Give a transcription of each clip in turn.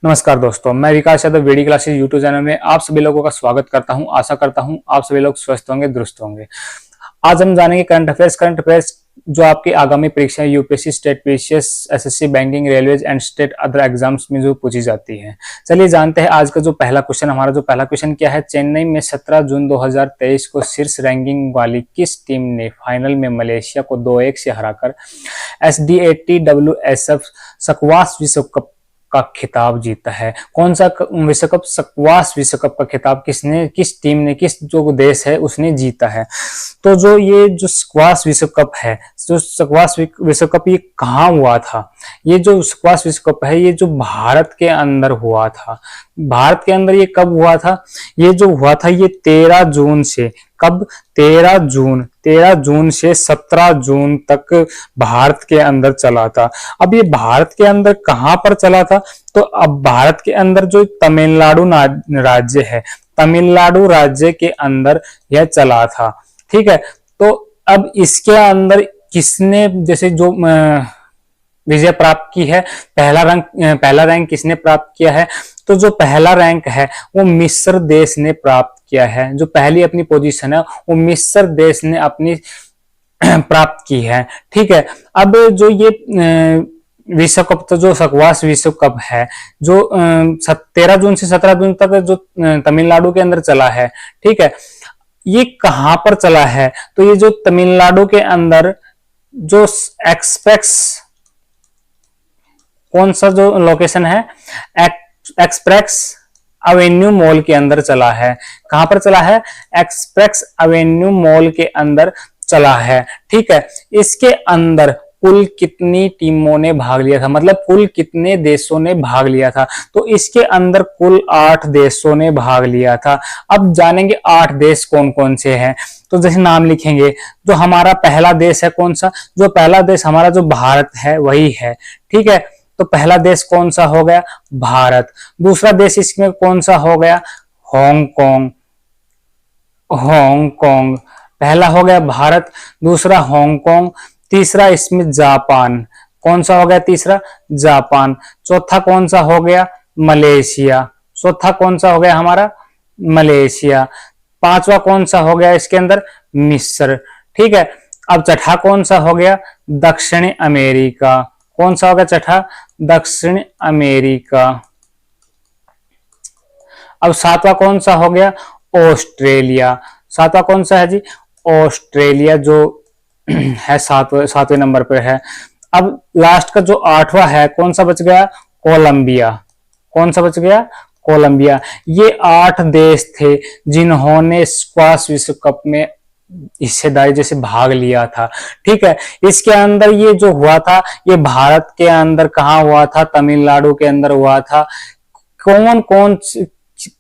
नमस्कार दोस्तों, मैं Vikas Yadav VD classes YouTube channel में आप सभी लोगों का स्वागत करता हूं। आशा करता हूं आप सभी लोग स्वस्थ होंगे, दुरुस्त होंगे। आज हम जानेंगे करंट अफेयर्स जो आपकी आगामी परीक्षा UPSC, state PCS, SSC, banking, railways and state other exams में जो पूछी जाती है। चलिए जानते हैं आज का जो पहला क्वेश्चन। हमारा जो पहला क्वेश्चन क्या है, चेन्नई में 17 जून 2023 को शीर्ष रैंकिंग वाली किस टीम ने फाइनल में मलेशिया को 2-1 से हराकर SDATWSF स्क्वाश विश्व कप का खिताब जीता है? कौन सा विश्व कप? स्क्वाश विश्व कप का खिताब किस टीम ने, किस जो देश है उसने जीता है? तो जो स्क्वाश विश्व कप है, जो स्क्वाश विश्व कप ये कहाँ हुआ था? ये जो स्क्वाश विश्व कप है ये जो भारत के अंदर हुआ था। भारत के अंदर ये कब हुआ था? ये जो हुआ था ये 13 जून से, कब? 13 जून से 17 जून तक भारत के अंदर चला था। अब ये भारत के अंदर कहां पर चला था? तो अब भारत के अंदर जो तमिलनाडु राज्य है, तमिलनाडु राज्य के अंदर यह चला था। ठीक है, तो अब इसके अंदर किसने जैसे जो विजय प्राप्त की है, पहला रैंक किसने प्राप्त किया है? तो जो पहला रैंक है वो मिस्र देश ने प्राप्त किया है। जो पहली अपनी पोजीशन है वो मिस्र देश ने अपनी प्राप्त की है। ठीक है, अब जो ये विश्व कप, तो जो स्क्वाश विश्व कप है जो 13 जून से 17 जून तक जो तमिलनाडु के अंदर चला है, ठीक है, ये कहां पर चला है? तो ये जो तमिलनाडु के अंदर जो एक्सप्रेस, कौन सा जो लोकेशन है, एक्सप्रेस एवेन्यू मॉल के अंदर चला है। कहां पर चला है? एक्सप्रेस एवेन्यू मॉल के अंदर चला है। ठीक है, इसके अंदर कुल कितनी टीमों ने भाग लिया था, मतलब कुल कितने देशों ने भाग लिया था? तो इसके अंदर कुल 8 देशों ने भाग लिया था। अब जानेंगे 8 देश कौन कौन से हैं। तो जैसे नाम लिखेंगे, जो हमारा पहला देश है कौन सा? जो पहला देश हमारा जो भारत है वही है। ठीक है, तो पहला देश कौन सा हो गया? भारत। दूसरा देश इसमें कौन सा हो गया? हांगकांग। हांगकांग पहला हो गया भारत, दूसरा हांगकांग, तीसरा इसमें जापान। कौन सा हो गया तीसरा? जापान। चौथा कौन सा हो गया? मलेशिया। चौथा कौन सा हो गया हमारा? मलेशिया। पांचवा कौन सा हो गया इसके अंदर? मिस्र। ठीक है, अब छठा कौन सा हो गया? दक्षिण अमेरिका। कौन सा होगा छठा? दक्षिण अमेरिका। अब सातवां कौन सा हो गया? ऑस्ट्रेलिया। सातवां कौन सा है जी? ऑस्ट्रेलिया जो है सातवें नंबर पे है। अब लास्ट का जो 8वां है कौन सा बच गया? कोलंबिया। कौन सा बच गया? कोलंबिया। ये 8 देश थे जिन्होंने स्क्वाश विश्व कप में हिस्सेदारी जैसे भाग लिया था। ठीक है, इसके अंदर ये जो हुआ था ये भारत के अंदर कहाँ हुआ था? तमिलनाडु के अंदर हुआ था। कौन कौन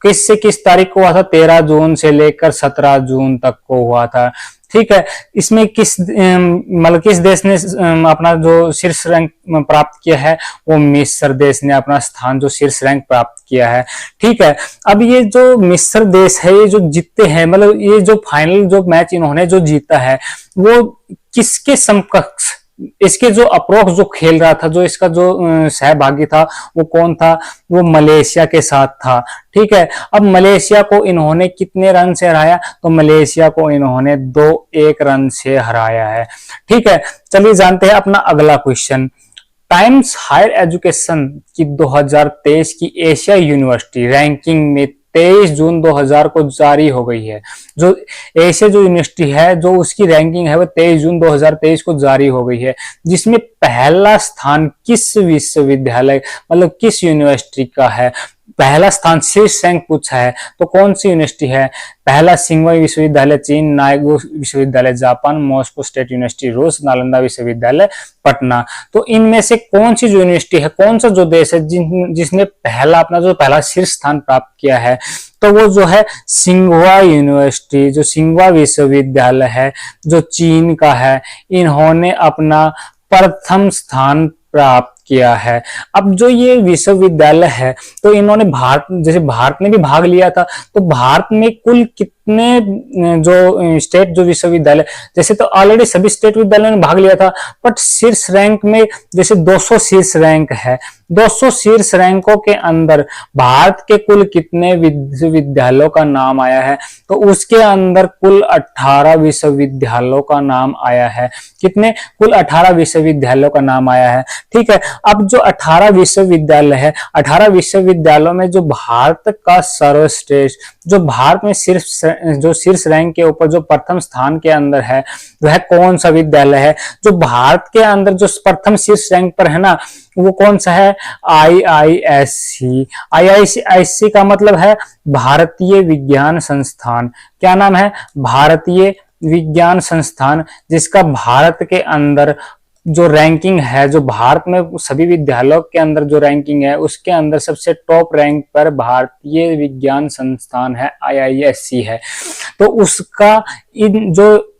किस से किस तारीख को हुआ था? 13 जून से लेकर 17 जून तक को हुआ था। ठीक है, इसमें मतलब किस देश ने अपना जो शीर्ष रैंक प्राप्त किया है? वो मिस्र देश ने अपना स्थान जो शीर्ष रैंक प्राप्त किया है। ठीक है, अब ये जो मिस्र देश है ये जो जीतते हैं, मतलब ये जो फाइनल जो मैच इन्होंने जो जीता है वो किसके समकक्ष, इसके जो अप्रोक्स जो खेल रहा था, जो इसका जो सहभागी था वो कौन था? वो मलेशिया के साथ था। ठीक है, अब मलेशिया को इन्होंने कितने रन से हराया? तो मलेशिया को इन्होंने 2-1 रन से हराया है। ठीक है, चलिए जानते हैं अपना अगला क्वेश्चन। टाइम्स हायर एजुकेशन की 2023 की एशिया यूनिवर्सिटी रैंकिंग में 23 जून 2000 को जारी हो गई है। जो एशिया जो यूनिवर्सिटी है जो उसकी रैंकिंग है वो 23 जून 2023 को जारी हो गई है, जिसमें पहला स्थान किस विश्वविद्यालय, मतलब किस यूनिवर्सिटी का है? पहला स्थान शीर्ष रैंक पूछा है, तो कौन सी यूनिवर्सिटी है? पहला सिंघाई विश्वविद्यालय चीन, नागो विश्वविद्यालय जापान, मॉस्को स्टेट यूनिवर्सिटी रूस, नालंदा विश्वविद्यालय पटना। तो इनमें से कौन सी जो यूनिवर्सिटी है, कौन सा जो देश है जिसने पहला शीर्ष स्थान प्राप्त किया है? तो वो जो है सिंघवा यूनिवर्सिटी, जो सिंघवा विश्वविद्यालय है जो चीन का है, इन्होंने अपना प्रथम स्थान प्राप्त किया है। अब जो ये विश्वविद्यालय है तो इन्होंने जैसे भारत ने भी भाग लिया था, तो भारत में कुल कितने जो स्टेट जो विश्वविद्यालय, जैसे तो ऑलरेडी सभी स्टेट विद्यालयों ने भाग लिया था, बट शीर्ष रैंक में जैसे 200 शीर्ष रैंक है, 200 शीर्ष रैंकों के अंदर भारत के कुल कितने विश्वविद्यालयों का नाम आया है, तो उसके अंदर कुल 18 विश्वविद्यालयों का नाम आया है। कितने? कुल 18 विश्वविद्यालयों का नाम आया है। ठीक है, अब जो 18 विश्वविद्यालय है, 18 विश्वविद्यालयों में जो भारत का सर्वश्रेष्ठ, जो भारत में शीर्ष रैंक के ऊपर जो प्रथम स्थान के अंदर है, वह कौन सा विद्यालय है? जो भारत के अंदर जो प्रथम शीर्ष रैंक पर है ना, वो कौन सा है? IISc। IISc का मतलब है भारतीय विज्ञान संस्थान। क्या नाम है? भारतीय विज्ञान संस्थान, जिसका भारत के अंदर जो रैंकिंग है, जो भारत में सभी विद्यालयों के अंदर जो रैंकिंग है, उसके अंदर सबसे टॉप रैंक पर भारतीय विज्ञान संस्थान है, IISc है। तो उसका इन जो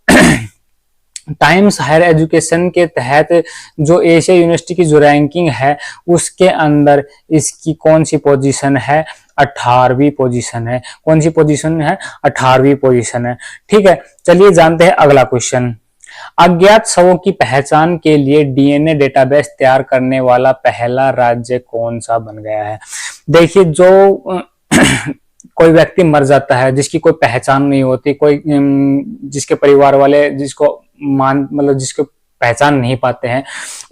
टाइम्स हायर एजुकेशन के तहत जो एशिया यूनिवर्सिटी की जो रैंकिंग है, उसके अंदर इसकी कौन सी पोजीशन है? 18वीं पोजीशन है। कौन सी पोजीशन है? 18वीं पोजीशन है। ठीक है, चलिए जानते हैं अगला क्वेश्चन। अज्ञात शवों की पहचान के लिए DNA डेटाबेस तैयार करने वाला पहला राज्य कौन सा बन गया है? देखिए, जो कोई व्यक्ति मर जाता है जिसकी कोई पहचान नहीं होती, कोई जिसके परिवार वाले जिसको मतलब जिसको पहचान नहीं पाते हैं,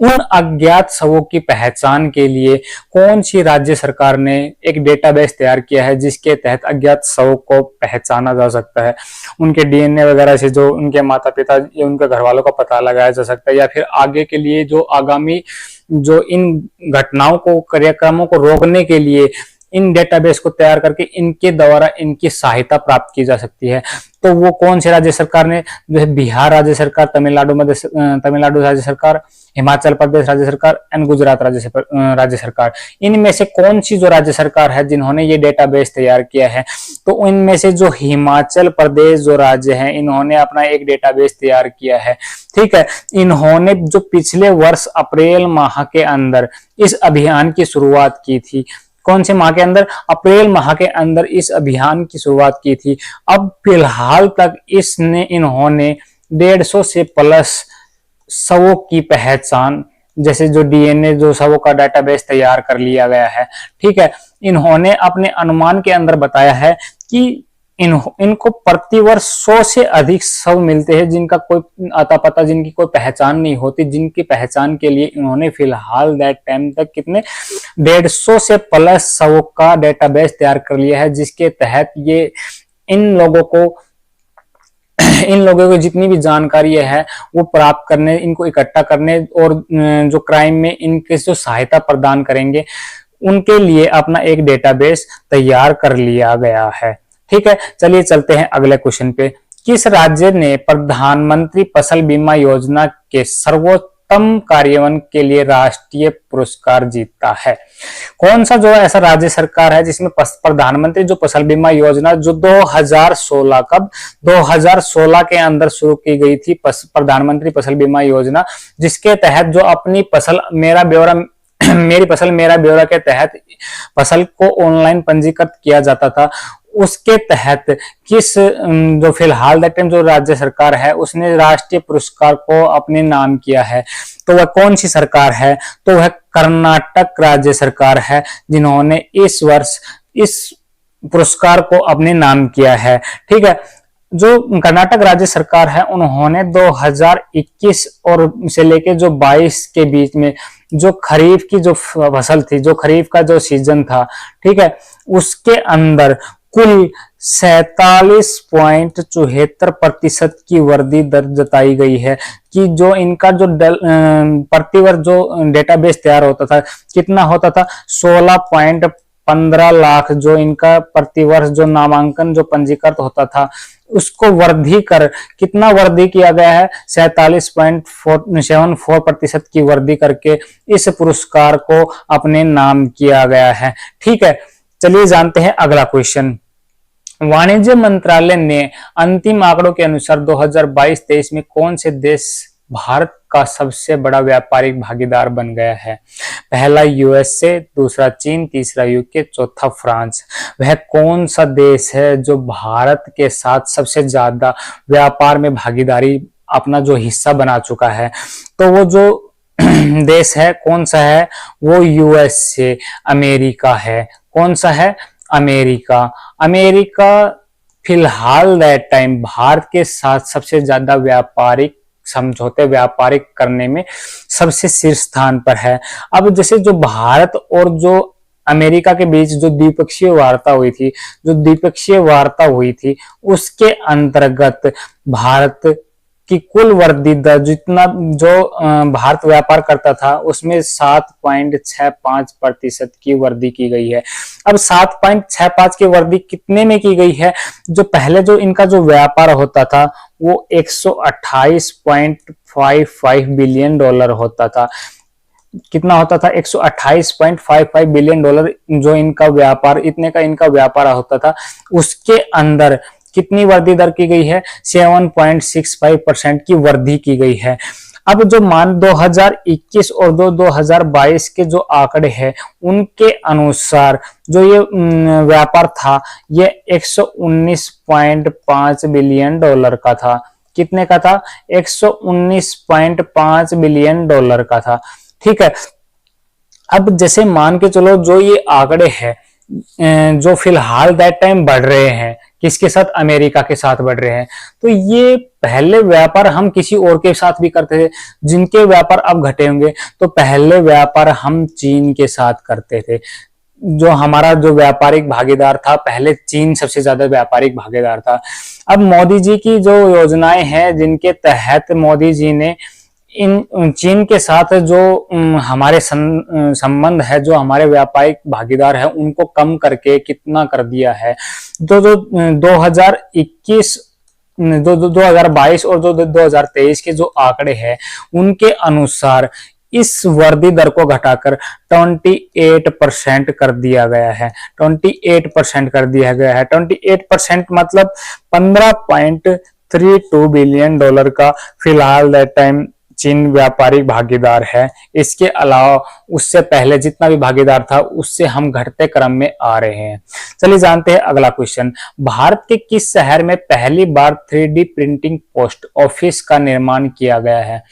उन अज्ञात शवों की पहचान के लिए कौन सी राज्य सरकार ने एक डेटाबेस तैयार किया है, जिसके तहत अज्ञात शवों को पहचाना जा सकता है, उनके DNA वगैरह से जो उनके माता पिता या उनके घर वालों का पता लगाया जा सकता है, या फिर आगे के लिए जो आगामी जो इन घटनाओं को, कार्यक्रमों को रोकने के लिए इन डेटाबेस को तैयार करके इनके द्वारा इनकी सहायता प्राप्त की जा सकती है। तो वो कौन से राज्य सरकार ने? जो है बिहार राज्य सरकार, तमिलनाडु राज्य सरकार, हिमाचल प्रदेश राज्य सरकार एंड गुजरात राज्य सरकार। इनमें से कौन सी जो राज्य सरकार है जिन्होंने ये डेटाबेस तैयार किया है? तो इनमें से जो हिमाचल प्रदेश जो राज्य है, इन्होंने अपना एक डेटाबेस तैयार किया है। ठीक है, इन्होंने जो पिछले वर्ष अप्रैल माह के अंदर इस अभियान की शुरुआत की थी। कौन से माह के अंदर? अप्रैल माह के अंदर इस अभियान की शुरुआत की थी। अब फिलहाल तक इन्होंने 150 से प्लस शवों की पहचान, जैसे जो DNA जो शवों का डेटाबेस तैयार कर लिया गया है। ठीक है, इन्होंने अपने अनुमान के अंदर बताया है कि इनको प्रतिवर्ष 100 से अधिक शव मिलते हैं जिनका कोई आता पता, जिनकी कोई पहचान नहीं होती, जिनकी पहचान के लिए इन्होंने फिलहाल दैट टाइम तक कितने 150 से प्लस शवों का डेटाबेस तैयार कर लिया है, जिसके तहत ये इन लोगों को जितनी भी जानकारी है वो प्राप्त करने, इनको इकट्ठा करने और जो क्राइम में इनके जो सहायता प्रदान करेंगे, उनके लिए अपना एक डेटाबेस तैयार कर लिया गया है। ठीक है, चलिए चलते हैं अगले क्वेश्चन पे। किस राज्य ने प्रधानमंत्री फसल बीमा योजना के सर्वोत्तम कार्यान्वयन के लिए राष्ट्रीय पुरस्कार जीता है? कौन सा जो ऐसा राज्य सरकार है जिसमें प्रधानमंत्री जो फसल बीमा योजना जो 2016 के अंदर शुरू की गई थी, प्रधानमंत्री फसल बीमा योजना, जिसके तहत जो अपनी फसल मेरा ब्यौरा मेरी फसल मेरा ब्यौरा के तहत फसल को ऑनलाइन पंजीकृत किया जाता था, उसके तहत किस जो फिलहाल जो राज्य सरकार है उसने राष्ट्रीय पुरस्कार को अपने नाम किया है? तो वह कौन सी सरकार है? तो वह कर्नाटक राज्य सरकार है, जिन्होंने इस वर्ष इस पुरस्कार को अपने नाम किया है। ठीक है, जो कर्नाटक राज्य सरकार है, उन्होंने 2021 और से लेके जो 22 के बीच में जो खरीफ की जो फसल थी, जो खरीफ का जो सीजन था, ठीक है, उसके अंदर कुल 47.74% की वृद्धि दर जताई गई है कि जो इनका जो प्रतिवर्ष जो डेटाबेस तैयार होता था, कितना होता था? 16.15 लाख जो इनका प्रतिवर्ष जो नामांकन जो पंजीकृत होता था, उसको वृद्धि कर कितना वृद्धि किया गया है? 47.74% की वृद्धि करके इस पुरस्कार को अपने नाम किया गया है। ठीक है, चलिए जानते हैं अगला क्वेश्चन। वाणिज्य मंत्रालय ने अंतिम आंकड़ों के अनुसार 2022-23 में कौन से देश भारत का सबसे बड़ा व्यापारिक भागीदार बन गया है? पहला यूएसए, दूसरा चीन, तीसरा यूके, चौथा फ्रांस। वह कौन सा देश है जो भारत के साथ सबसे ज्यादा व्यापार में भागीदारी अपना जो हिस्सा बना चुका है? तो वो जो देश है कौन सा है? वो यूएसए, अमेरिका है। कौन सा है? अमेरिका। अमेरिका फिलहाल दैट टाइम भारत के साथ सबसे ज्यादा व्यापारिक समझौते व्यापारिक करने में सबसे शीर्ष स्थान पर है। अब जैसे जो भारत और जो अमेरिका के बीच जो द्विपक्षीय वार्ता हुई थी उसके अंतर्गत भारत की कुल वृद्धि दर जितना जो भारत व्यापार करता था उसमें 7.65% की वृद्धि की गई है। अब 7.65 की वृद्धि कितने में की गई है? जो पहले जो इनका जो व्यापार होता था वो 128.55 बिलियन डॉलर होता था। कितना होता था? 128.55 बिलियन डॉलर जो इनका व्यापार, इतने का इनका व्यापार होता था। उसके अंदर कितनी वृद्धि दर की गई है? 7.65% की वृद्धि की गई है। अब जो मान 2021 और 2022 के जो आंकड़े हैं उनके अनुसार जो ये व्यापार था ये 119.5 बिलियन डॉलर का था। कितने का था? 119.5 बिलियन डॉलर का था। ठीक है। अब जैसे मान के चलो जो ये आंकड़े हैं जो फिलहाल दैट टाइम बढ़ रहे हैं, किसके साथ? अमेरिका के साथ बढ़ रहे हैं। तो ये पहले व्यापार हम किसी और के साथ भी करते थे, जिनके व्यापार अब घटे होंगे। तो पहले व्यापार हम चीन के साथ करते थे। जो हमारा जो व्यापारिक भागीदार था पहले चीन सबसे ज्यादा व्यापारिक भागीदार था। अब मोदी जी की जो योजनाएं हैं जिनके तहत मोदी जी ने इन चीन के साथ जो हमारे संबंध है, जो हमारे व्यापारिक भागीदार है उनको कम करके कितना कर दिया है? जो 2021 2022 और जो 2023 के जो आंकड़े हैं उनके अनुसार इस वृद्धि दर को घटाकर 28% कर दिया गया है। 28% कर दिया गया है। 28% मतलब 15.32 बिलियन डॉलर का फिलहाल दैट टाइम चीन व्यापारिक भागीदार है। इसके अलावा उससे पहले जितना भी भागीदार था उससे हम घटते क्रम में आ रहे हैं। चलिए जानते हैं अगला क्वेश्चन। भारत के किस शहर में पहली बार 3D प्रिंटिंग पोस्ट ऑफिस का निर्माण किया गया है?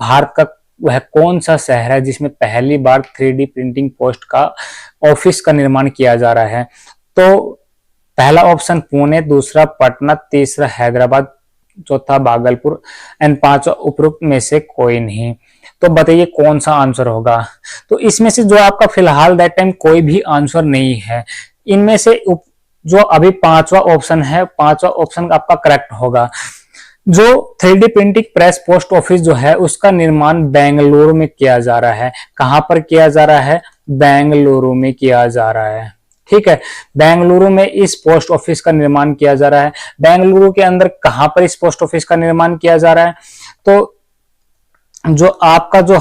भारत का वह कौन सा शहर है जिसमें पहली बार 3D प्रिंटिंग पोस्ट का ऑफिस का निर्माण किया जा रहा है? तो पहला ऑप्शन पुणे, दूसरा पटना, तीसरा हैदराबाद, चौथा भागलपुर एंड पांचवा उपरोक्त में से कोई नहीं। तो बताइए कौन सा आंसर होगा? तो इसमें से जो आपका फिलहाल दैट टाइम कोई भी आंसर नहीं है। इनमें से जो अभी पांचवा ऑप्शन है, पांचवा ऑप्शन आपका करेक्ट होगा। जो 3D printing press post office जो है उसका निर्माण बेंगलुरु में किया जा रहा है। कहां पर किया जा रहा है? बेंगलुरु में किया जा रहा है। ठीक है, बेंगलुरु में इस पोस्ट ऑफिस का निर्माण किया जा रहा है। बेंगलुरु के अंदर कहां पर इस पोस्ट ऑफिस का निर्माण किया जा रहा है? तो जो आपका जो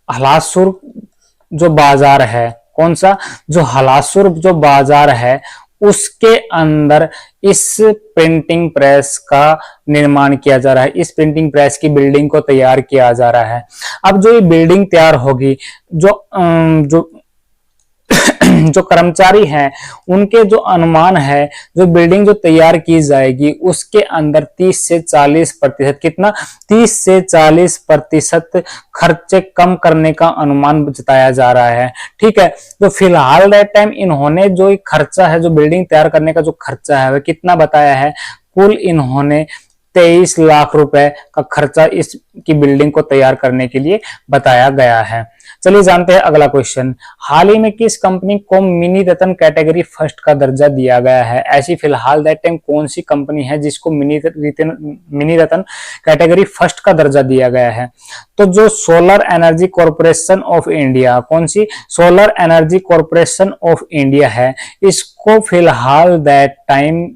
हलासुर जो बाजार है, कौन सा? जो हलासुर जो बाजार है उसके अंदर इस प्रिंटिंग प्रेस का निर्माण किया जा रहा है। इस प्रिंटिंग प्रेस की बिल्डिंग को तैयार किया जा रहा है। अब जो ये बिल्डिंग तैयार होगी, जो जो कर्मचारी हैं उनके जो अनुमान है, जो बिल्डिंग जो तैयार की जाएगी उसके अंदर 30 से 40%, कितना? 30 से 40% खर्चे कम करने का अनुमान जताया जा रहा है। ठीक है, तो फिलहाल दैट टाइम इन्होंने जो खर्चा है, जो बिल्डिंग तैयार करने का जो खर्चा है वह कितना बताया है? कुल इन्होंने 23 लाख रुपए का खर्चा इस की बिल्डिंग को तैयार करने के लिए बताया गया है। चलिए जानते हैं अगला क्वेश्चन। हाल ही में किस कंपनी को मिनी रत्न कैटेगरी फर्स्ट का दर्जा दिया गया है? ऐसी फिलहाल दैट टाइम कौन सी कंपनी है जिसको मिनी रत्न कैटेगरी फर्स्ट का दर्जा दिया गया है? तो जो solar energy corporation of India, कौन सी? Solar energy corporation of India है, इसको फिलहाल that time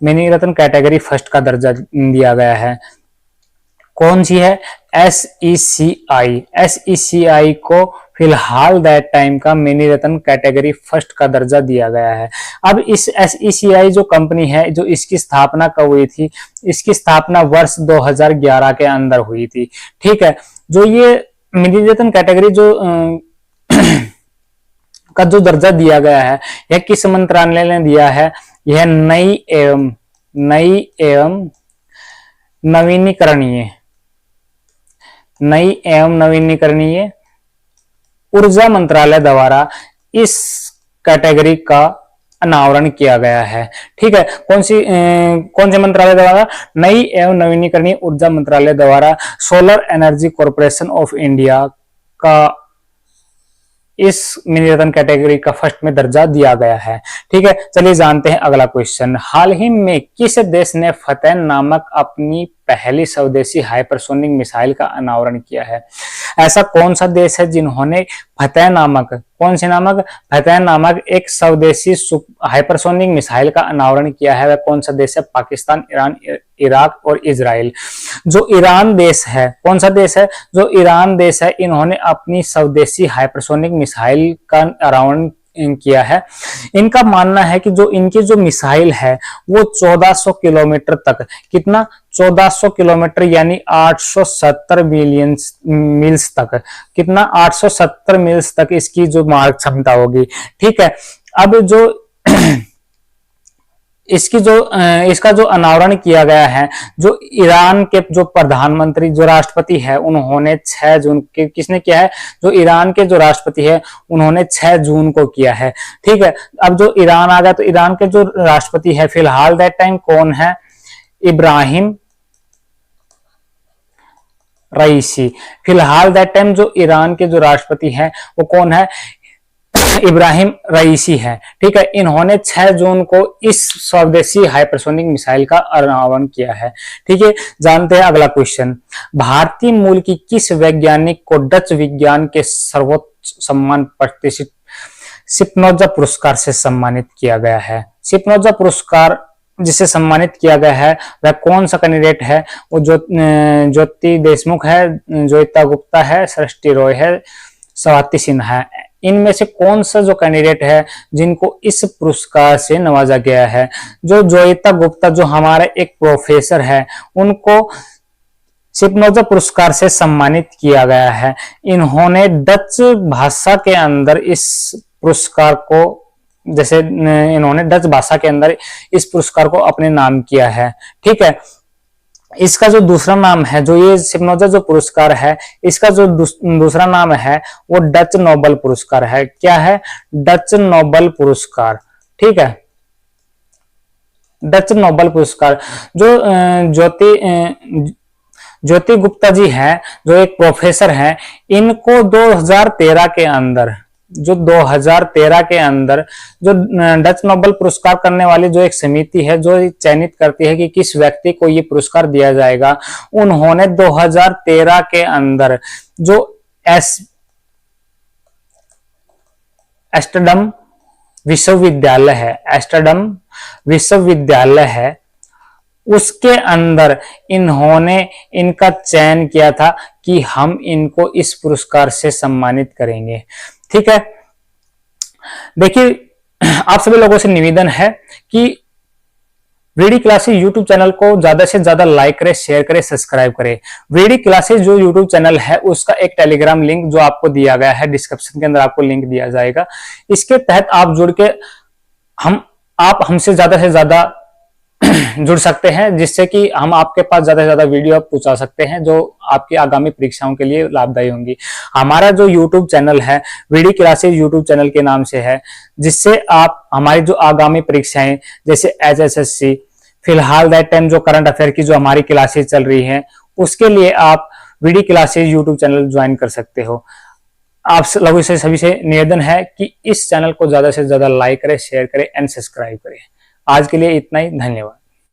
mini Ratna category first का दर्जा दिया गया है। कौन सी है? SECI। SECI को फिलहाल दैट टाइम का मिनी रत्न कैटेगरी फर्स्ट का दर्जा दिया गया है। अब इस SECI जो कंपनी है, जो इसकी स्थापना कब हुई थी? इसकी स्थापना वर्ष 2011 के अंदर हुई थी। ठीक है, जो ये निम्नलिखित कैटेगरी जो का जो दर्जा दिया गया है यह किस मंत्रालय ने दिया है? यह नई एवं नवीनीकरणीय ऊर्जा मंत्रालय द्वारा इस कैटेगरी का अनावरण किया गया है। ठीक है, कौन से मंत्रालय द्वारा? नई एवं नवीनीकरणीय ऊर्जा मंत्रालय द्वारा solar energy corporation of India का इस निवेदन कैटेगरी का फर्स्ट में दर्जा दिया गया है। ठीक है, चलिए जानते हैं अगला क्वेश्चन। हाल ही में किस देश ने फतेह नामक अपनी पहली स्वदेशी हाइपरसोनिक मिसाइल का अनावरण किया है? ऐसा कौन सा देश है जिन्होंने फतेह नामक एक स्वदेशी हाइपरसोनिक मिसाइल का अनावरण किया है? वह कौन सा देश है? पाकिस्तान, ईरान, इराक और इजराइल। जो ईरान देश है, कौन सा देश है? जो ईरान देश है, इन्होंने अपनी स्वदेशी हाइपरसोनिक मिसाइल का अनावरण किया है। इनका मानना है कि जो इनकी जो मिसाइल है वो 1400 किलोमीटर तक, कितना? 1400 किलोमीटर यानी 870 मील्स तक, कितना? 870 मील्स तक इसकी जो मारक क्षमता होगी। ठीक है, अब जो इसका जो अनावरण किया गया है, जो ईरान के जो प्रधानमंत्री जो राष्ट्रपति है उन्होंने 6 जून के, किसने किया है? जो ईरान के जो राष्ट्रपति है उन्होंने 6 जून को किया है। ठीक है, अब जो ईरान आ गया तो ईरान के जो राष्ट्रपति है फिलहाल दैट टाइम कौन है? इब्राहिम रईसी। फिलहाल दैट टाइम जो ईरान के जो राष्ट्रपति है वो कौन है? इब्राहिम रईसी है। ठीक है, इन्होंने 6 जून को इस स्वदेशी हाइपरसोनिक मिसाइल का अनावरण किया है। ठीक है, जानते हैं अगला क्वेश्चन। भारतीय मूल की किस वैज्ञानिक को डच विज्ञान के सर्वोच्च सम्मान प्रतिष्ठित स्पिनोजा पुरस्कार से सम्मानित किया गया है? स्पिनोजा पुरस्कार जिसे सम्मानित किया गया है वह कौन सा कैंडिडेट है? वो ज्योति देशमुख है, जोयिता गुप्ता है, सृष्टि रॉय है, स्वाति सिन्हा है। इनमें से कौन सा जो कैंडिडेट है जिनको इस पुरस्कार से नवाजा गया है? जो जोयिता गुप्ता जो हमारे एक प्रोफेसर है उनको स्पिनोजा पुरस्कार से सम्मानित किया गया है। इन्होंने डच भाषा के अंदर इस पुरस्कार को, जैसे इन्होंने डच भाषा के अंदर इस पुरस्कार को अपने नाम किया है। ठीक है, इसका जो दूसरा नाम है, जो ये स्पिनोजा जो पुरस्कार है, इसका जो दूसरा नाम है वो डच नोबल पुरस्कार है। क्या है? डच नोबल पुरस्कार। ठीक है, डच नोबल पुरस्कार। जो ज्योति गुप्ता जी हैं, जो एक प्रोफेसर हैं, इनको 2013 के अंदर जो डच नोबेल पुरस्कार करने वाली जो एक समिति है जो चयनित करती है कि किस व्यक्ति को ये पुरस्कार दिया जाएगा, उन्होंने 2013 के अंदर जो एस्टरडम विश्वविद्यालय है उसके अंदर इन्होंने इनका चयन किया था कि हम इनको इस पुरस्कार से सम्मानित करेंगे। ठीक है, देखिए आप सभी लोगों से निवेदन है कि वीडी क्लासेस यूट्यूब चैनल को ज्यादा से ज्यादा लाइक करें, शेयर करें, सब्सक्राइब करें। वीडी क्लासेस जो यूट्यूब चैनल है उसका एक टेलीग्राम लिंक जो आपको दिया गया है, डिस्क्रिप्शन के अंदर आपको लिंक दिया जाएगा। इसके तहत आप जुड़ के आप हमसे ज्यादा से ज्यादा जुड़ सकते हैं, जिससे कि हम आपके पास ज्यादा से ज्यादा वीडियो पहुंचा सकते हैं जो आपकी आगामी परीक्षाओं के लिए लाभदायी होंगी। हमारा जो यूट्यूब चैनल है वीडी क्लासेस यूट्यूब चैनल के नाम से है, जिससे आप हमारी जो आगामी परीक्षाएं जैसे एचएसएससी, फिलहाल दैट टाइम जो करंट अफेयर की जो हमारी क्लासेस चल रही हैं उसके लिए आप VD classes YouTube channel join कर सकते हो। आप लोगों से सभी से निवेदन है कि इस चैनल को ज्यादा से ज्यादा लाइक करें, शेयर करें एंड सब्सक्राइब करें। आज के लिए इतना ही, धन्यवाद।